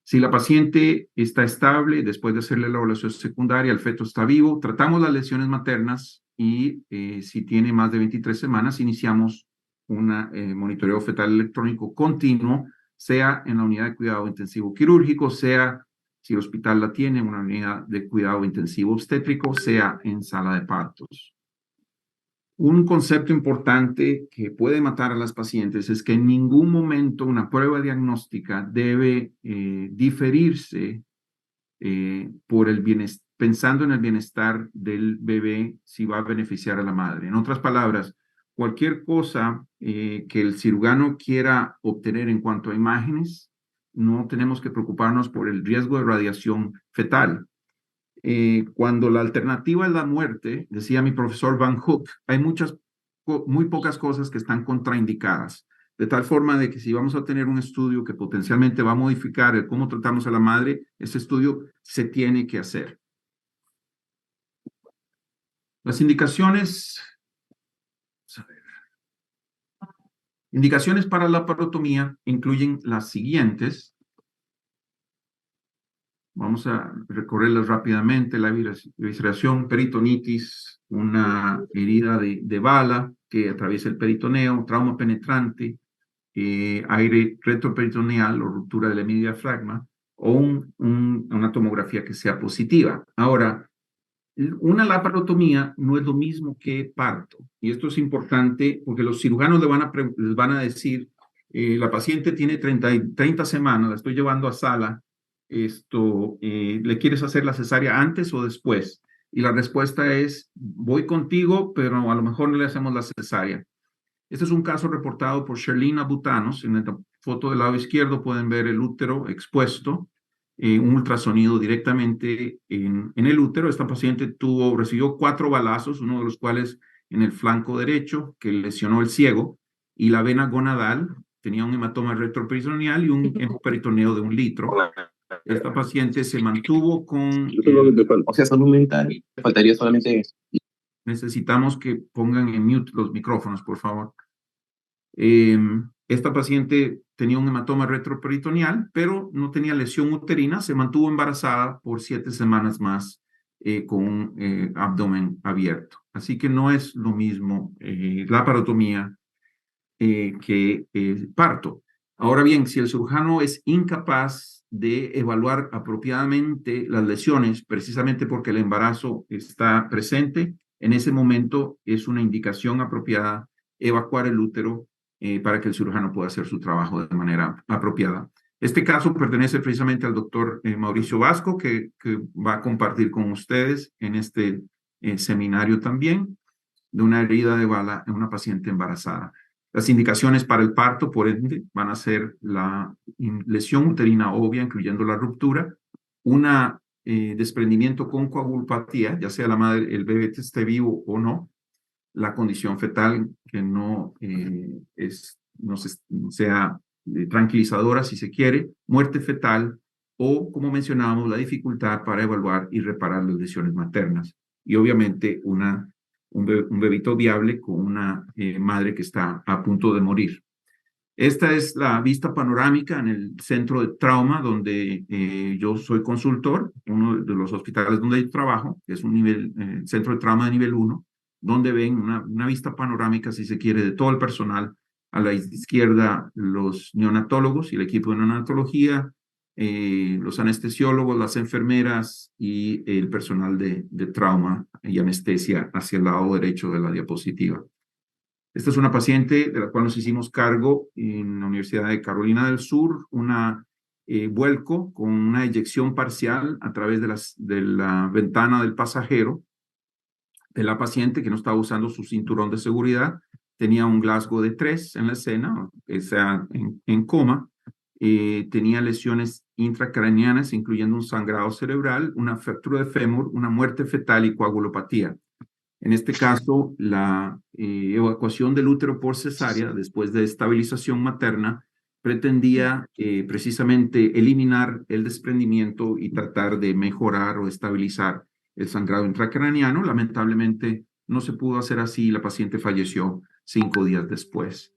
Si la paciente está estable, después de hacerle la evaluación secundaria, el feto está vivo, tratamos las lesiones maternas y si tiene más de 23 semanas, iniciamos un monitoreo fetal electrónico continuo, sea en la unidad de cuidado intensivo quirúrgico, sea, si el hospital la tiene, en una unidad de cuidado intensivo obstétrico, sea en sala de partos. Un concepto importante que puede matar a las pacientes es que en ningún momento una prueba diagnóstica debe diferirse por el bienestar, pensando en el bienestar del bebé si va a beneficiar a la madre. En otras palabras, cualquier cosa que el cirujano quiera obtener en cuanto a imágenes, no tenemos que preocuparnos por el riesgo de radiación fetal. Cuando la alternativa es la muerte, decía mi profesor Van Hook, hay muy pocas cosas que están contraindicadas, de tal forma de que si vamos a tener un estudio que potencialmente va a modificar el cómo tratamos a la madre, ese estudio se tiene que hacer. Las indicaciones para la laparotomía incluyen las siguientes. Vamos a recorrerlas rápidamente. La evisceración, peritonitis, una herida de bala que atraviesa el peritoneo, trauma penetrante, aire retroperitoneal o ruptura del hemidiafragma, o una tomografía que sea positiva. Ahora, una laparotomía no es lo mismo que parto. Y esto es importante porque los cirujanos les van a decir, la paciente tiene 30 semanas, la estoy llevando a sala, ¿le quieres hacer la cesárea antes o después? Y la respuesta es, voy contigo, pero a lo mejor no le hacemos la cesárea. Este es un caso reportado por Sherlina Butanos. En la foto del lado izquierdo pueden ver el útero expuesto, un ultrasonido directamente en el útero. Esta paciente recibió 4 balazos, uno de los cuales en el flanco derecho, que lesionó el ciego, y la vena gonadal tenía un hematoma retroperitoneal y un hemoperitoneo de 1 litro. Esta paciente se mantuvo con... O sea, salud mental, faltaría solamente... Necesitamos que pongan en mute los micrófonos, por favor. Esta paciente tenía un hematoma retroperitoneal, pero no tenía lesión uterina, se mantuvo embarazada por 7 semanas más con un abdomen abierto. Así que no es lo mismo la laparotomía que el parto. Ahora bien, si el cirujano es incapaz de evaluar apropiadamente las lesiones, precisamente porque el embarazo está presente, en ese momento es una indicación apropiada evacuar el útero para que el cirujano pueda hacer su trabajo de manera apropiada. Este caso pertenece precisamente al doctor Mauricio Vasco, que va a compartir con ustedes en este seminario también, de una herida de bala en una paciente embarazada. Las indicaciones para el parto, por ende, van a ser la lesión uterina obvia, incluyendo la ruptura, una desprendimiento con coagulopatía, ya sea la madre, el bebé esté vivo o no, la condición fetal que no, no sea tranquilizadora si se quiere, muerte fetal o, como mencionábamos, la dificultad para evaluar y reparar las lesiones maternas. Y obviamente un bebito viable con una madre que está a punto de morir. Esta es la vista panorámica en el centro de trauma donde yo soy consultor, uno de los hospitales donde yo trabajo, que es un centro de trauma de nivel 1, donde ven una vista panorámica, si se quiere, de todo el personal. A la izquierda, los neonatólogos y el equipo de neonatología, los anestesiólogos, las enfermeras y el personal de trauma y anestesia hacia el lado derecho de la diapositiva. Esta es una paciente de la cual nos hicimos cargo en la Universidad de Carolina del Sur, una vuelco con una eyección parcial a través de la ventana del pasajero de la paciente que no estaba usando su cinturón de seguridad. Tenía un Glasgow de 3 en la escena, o sea, en coma. Tenía lesiones intracraneanas, incluyendo un sangrado cerebral, una fractura de fémur, una muerte fetal y coagulopatía. En este caso, la evacuación del útero por cesárea, después de estabilización materna, pretendía precisamente eliminar el desprendimiento y tratar de mejorar o estabilizar el sangrado intracraneano. Lamentablemente, no se pudo hacer así y la paciente falleció 5 días después.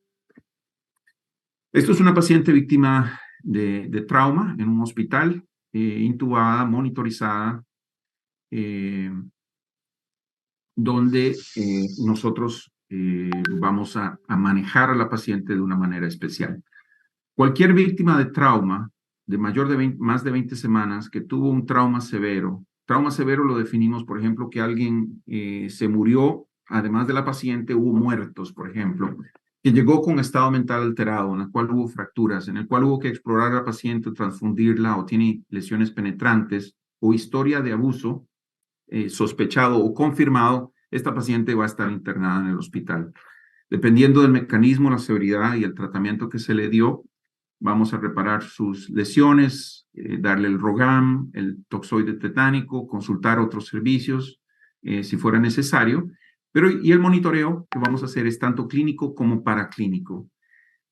Esto es una paciente víctima de trauma en un hospital, intubada, monitorizada, donde nosotros vamos a manejar a la paciente de una manera especial. Cualquier víctima de trauma de más de 20 semanas que tuvo un trauma severo lo definimos, por ejemplo, que alguien se murió, además de la paciente hubo muertos, por ejemplo, que llegó con estado mental alterado, en el cual hubo fracturas, en el cual hubo que explorar a la paciente, transfundirla o tiene lesiones penetrantes o historia de abuso sospechado o confirmado, esta paciente va a estar internada en el hospital. Dependiendo del mecanismo, la severidad y el tratamiento que se le dio, vamos a reparar sus lesiones, darle el ROGAM, el toxoide tetánico, consultar otros servicios si fuera necesario. Y el monitoreo que vamos a hacer es tanto clínico como paraclínico.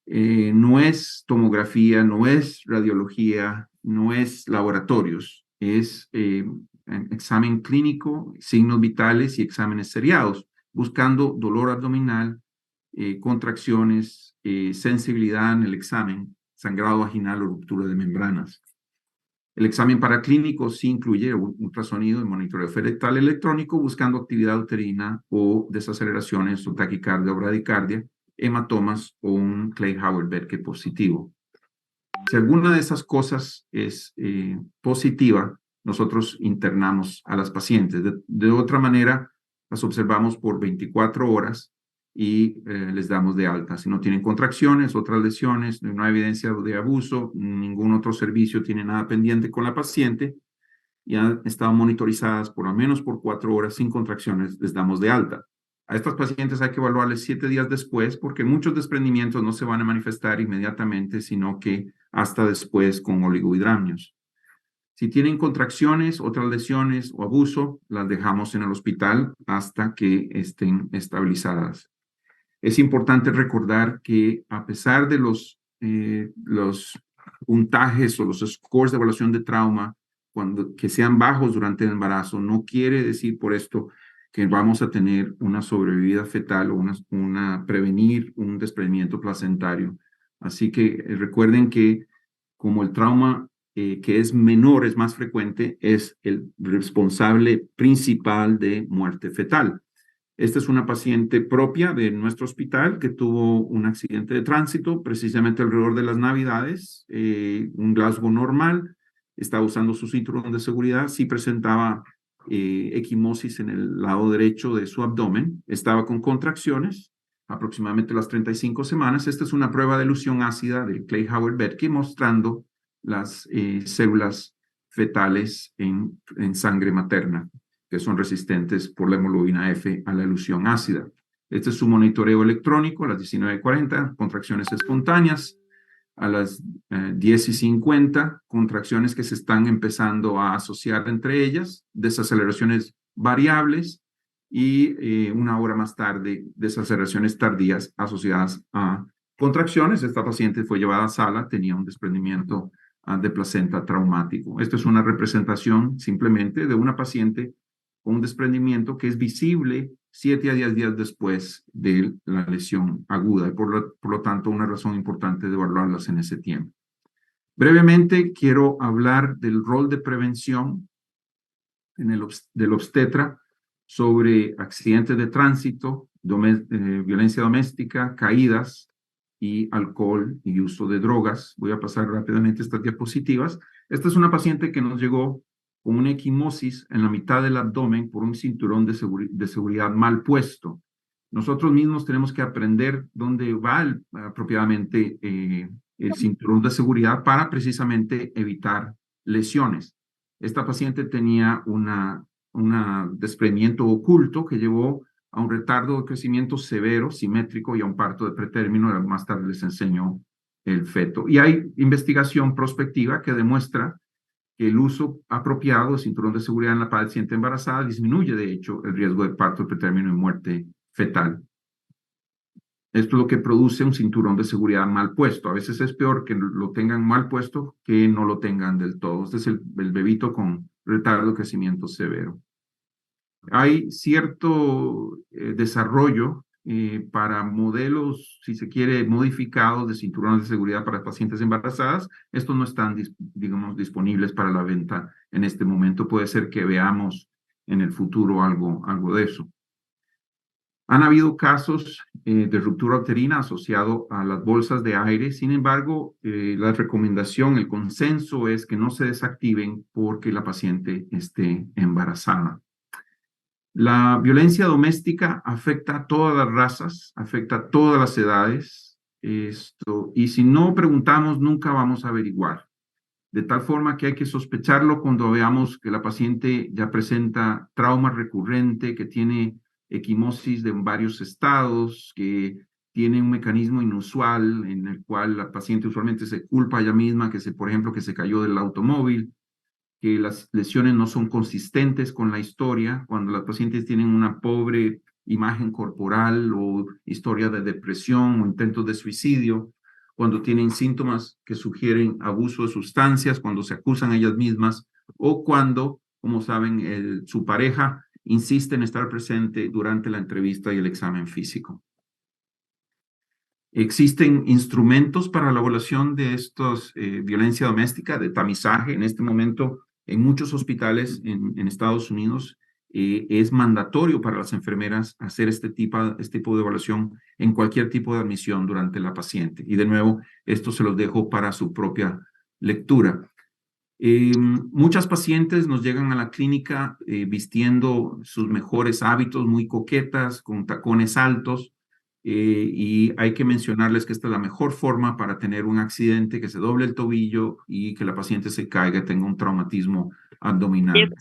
No es tomografía, no es radiología, no es laboratorios, es examen clínico, signos vitales y exámenes seriados, buscando dolor abdominal, contracciones, sensibilidad en el examen, sangrado vaginal o ruptura de membranas. El examen paraclínico sí incluye ultrasonido y monitoreo fetal electrónico buscando actividad uterina o desaceleraciones o taquicardia o bradicardia, hematomas o un Klein-Howard-Berke positivo. Si alguna de esas cosas es positiva, nosotros internamos a las pacientes. De otra manera, las observamos por 24 horas y les damos de alta. Si no tienen contracciones, otras lesiones, no hay evidencia de abuso, ningún otro servicio tiene nada pendiente con la paciente y han estado monitorizadas por al menos por 4 horas sin contracciones, les damos de alta. A estas pacientes hay que evaluarles 7 días después porque muchos desprendimientos no se van a manifestar inmediatamente, sino que hasta después con oligohidramnios. Si tienen contracciones, otras lesiones o abuso, las dejamos en el hospital hasta que estén estabilizadas. Es importante recordar que a pesar de los puntajes o los scores de evaluación de trauma, que sean bajos durante el embarazo, no quiere decir por esto que vamos a tener una sobrevivida fetal o prevenir un desprendimiento placentario. Así que recuerden que como el trauma que es menor, es más frecuente, es el responsable principal de muerte fetal. Esta es una paciente propia de nuestro hospital que tuvo un accidente de tránsito precisamente alrededor de las Navidades, un Glasgow normal, estaba usando su cinturón de seguridad, sí presentaba equimosis en el lado derecho de su abdomen, estaba con contracciones, aproximadamente las 35 semanas. Esta es una prueba de elución ácida del Klein-Howard-Berke mostrando las células fetales en sangre materna que son resistentes por la hemoglobina F a la elución ácida. Este es su monitoreo electrónico a las 19:40, contracciones espontáneas. a las 10:50, contracciones que se están empezando a asociar entre ellas, desaceleraciones variables y 1 hora más tarde, desaceleraciones tardías asociadas a contracciones. Esta paciente fue llevada a sala, tenía un desprendimiento de placenta traumático. Esta es una representación simplemente de una paciente con un desprendimiento que es visible 7 a 10 días después de la lesión aguda y por lo tanto una razón importante de evaluarlas en ese tiempo. Brevemente quiero hablar del rol de prevención del obstetra sobre accidentes de tránsito, violencia doméstica, caídas y alcohol y uso de drogas. Voy a pasar rápidamente estas diapositivas. Esta es una paciente que nos llegó con una equimosis en la mitad del abdomen por un cinturón de seguridad mal puesto. Nosotros mismos tenemos que aprender dónde va apropiadamente el cinturón de seguridad para precisamente evitar lesiones. Esta paciente tenía un desprendimiento oculto que llevó a un retardo de crecimiento severo, simétrico y a un parto de pretérmino. Más tarde les enseñó el feto. Y hay investigación prospectiva que demuestra que el uso apropiado de cinturón de seguridad en la paciente embarazada disminuye, de hecho, el riesgo de parto de pretérmino y muerte fetal. Esto es lo que produce un cinturón de seguridad mal puesto. A veces es peor que lo tengan mal puesto que no lo tengan del todo. Este es el bebito con retardo de crecimiento severo. Hay cierto desarrollo para modelos, si se quiere, modificados de cinturones de seguridad para pacientes embarazadas. Estos no están, digamos, disponibles para la venta en este momento. Puede ser que veamos en el futuro algo de eso. Han habido casos de ruptura uterina asociado a las bolsas de aire. Sin embargo, la recomendación, el consenso es que no se desactiven porque la paciente esté embarazada. La violencia doméstica afecta a todas las razas, afecta a todas las edades, y si no preguntamos, nunca vamos a averiguar. De tal forma que hay que sospecharlo cuando veamos que la paciente ya presenta trauma recurrente, que tiene equimosis de varios estados, que tiene un mecanismo inusual en el cual la paciente usualmente se culpa a ella misma, por ejemplo, que se cayó del automóvil, que las lesiones no son consistentes con la historia, cuando las pacientes tienen una pobre imagen corporal o historia de depresión o intentos de suicidio, cuando tienen síntomas que sugieren abuso de sustancias, cuando se acusan a ellas mismas o cuando, como saben, su pareja insiste en estar presente durante la entrevista y el examen físico. Existen instrumentos para la evaluación de estos violencia doméstica, de tamizaje. En este momento, en muchos hospitales en Estados Unidos, es mandatorio para las enfermeras hacer este tipo de evaluación en cualquier tipo de admisión durante la paciente. Y de nuevo, esto se los dejo para su propia lectura. Muchas pacientes nos llegan a la clínica vistiendo sus mejores hábitos, muy coquetas, con tacones altos, y hay que mencionarles que esta es la mejor forma para tener un accidente, que se doble el tobillo y que la paciente se caiga y tenga un traumatismo abdominal.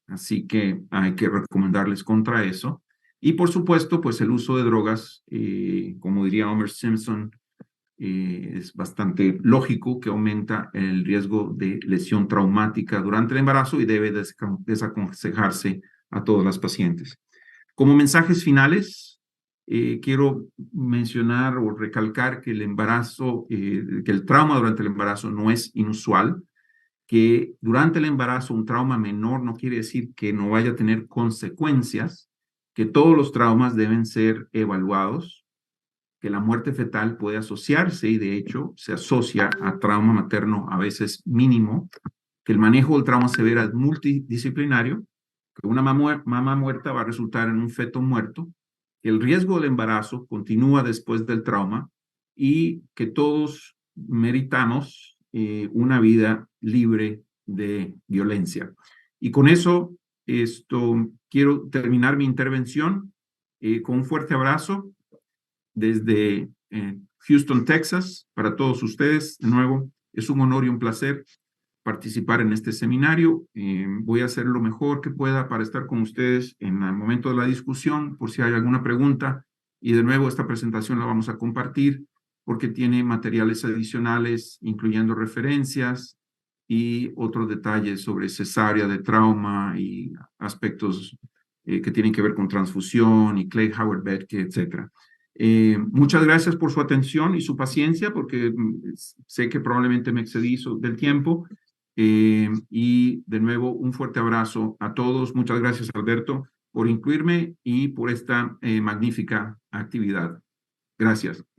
Así que hay que recomendarles contra eso. Y por supuesto, pues el uso de drogas, como diría Homer Simpson, es bastante lógico que aumenta el riesgo de lesión traumática durante el embarazo y debe desaconsejarse a todas las pacientes. Como mensajes finales, quiero mencionar o recalcar que que el trauma durante el embarazo no es inusual, que durante el embarazo un trauma menor no quiere decir que no vaya a tener consecuencias, que todos los traumas deben ser evaluados, que la muerte fetal puede asociarse y de hecho se asocia a trauma materno a veces mínimo, que el manejo del trauma severo es multidisciplinario, que una mamá muerta va a resultar en un feto muerto, que el riesgo del embarazo continúa después del trauma y que todos meritamos una vida libre de violencia. Y con eso, quiero terminar mi intervención con un fuerte abrazo desde Houston, Texas, para todos ustedes. De nuevo, es un honor y un placer participar en este seminario. Voy a hacer lo mejor que pueda para estar con ustedes en el momento de la discusión, por si hay alguna pregunta. Y de nuevo, esta presentación la vamos a compartir porque tiene materiales adicionales, incluyendo referencias y otros detalles sobre cesárea de trauma y aspectos que tienen que ver con transfusión y Clay Howard-Bethke, etc. Muchas gracias por su atención y su paciencia, porque sé que probablemente me excedí del tiempo. Y de nuevo, un fuerte abrazo a todos. Muchas gracias, Alberto, por incluirme y por esta magnífica actividad. Gracias.